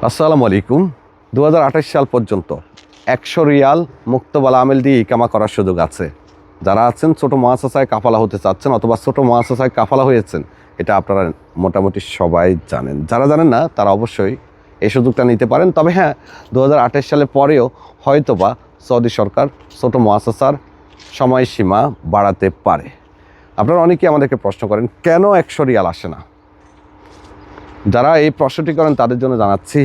আসসালামু আলাইকুম। 2028 সাল পর্যন্ত 100 রিয়াল মুক্তবালা আমেল দিয়ে ইকামা করার সুযোগ আছে। যারা আছেন ছোট মুআসাসায় কাফালা হতে চাচ্ছেন অথবা ছোট মুআসাসায় কাফালা হয়েছেন, এটা আপনারা মোটামুটি সবাই জানেন। যারা জানেন না তারা অবশ্যই এই সুযোগটা নিতে পারেন। তবে হ্যাঁ, 2028 সালের পরেও হয়তোবা সৌদি সরকার ছোট মুআসাসার সময়সীমা বাড়াতে পারে। আপনারা অনেকেই আমাদেরকে প্রশ্ন করেন কেন 100 রিয়াল আসে না। যারা এই প্রশ্নটি করেন তাদের জন্য জানাচ্ছি,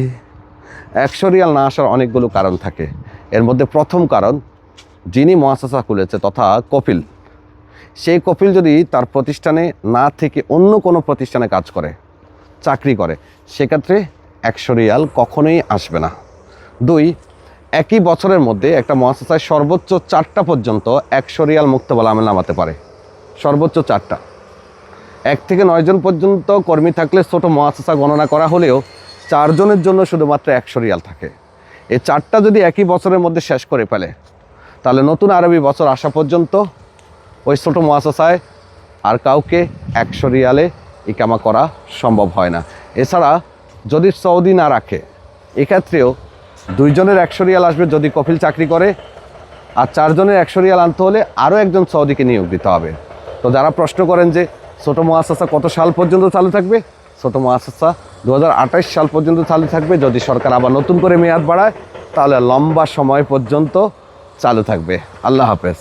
100 রিয়াল না আসার অনেকগুলো কারণ থাকে। এর মধ্যে প্রথম কারণ, যিনি মুআসাসা খুলেছে তথা কফিল, সেই কফিল যদি তার প্রতিষ্ঠানে না থেকে অন্য কোনো প্রতিষ্ঠানে কাজ করে, চাকরি করে, সেক্ষেত্রে 100 রিয়াল কখনোই আসবে না। 2, একই বছরের মধ্যে একটা মুআসাসায় সর্বোচ্চ 4টা পর্যন্ত 100 রিয়াল মুক্তবালা আমেল নামাতে পারে, সর্বোচ্চ 4টা। 1 থেকে 9 জন পর্যন্ত কর্মী থাকলে ছোট মুআসাসা গণনা করা হলেও 4 জনের জন্য শুধুমাত্র 100 রিয়াল থাকে। এই 4টা যদি একই বছরের মধ্যে শেষ করে ফেলে, তাহলে নতুন আরবি বছর আসা পর্যন্ত ওই ছোট মুআসাসায় আর কাউকে 100 রিয়ালে ইকামা করা সম্ভব হয় না। এছাড়া যদি সৌদি না রাখে, এক্ষেত্রেও 2 জনের 100 রিয়াল আসবে যদি কফিল চাকরি করে, আর 4 জনের 100 রিয়াল আনতে হলে আরও একজন সৌদিকে নিয়োগ দিতে হবে। তো যারা প্রশ্ন করেন যে ছোট মুআসাসা কত সাল পর্যন্ত চালু থাকবে, ছোট মুআসাসা 2028 সাল পর্যন্ত চালু থাকবে। যদি সরকার আবার নতুন করে মেয়াদ বাড়ায়, তাহলে লম্বা সময় পর্যন্ত চালু থাকবে। আল্লাহ হাফেজ।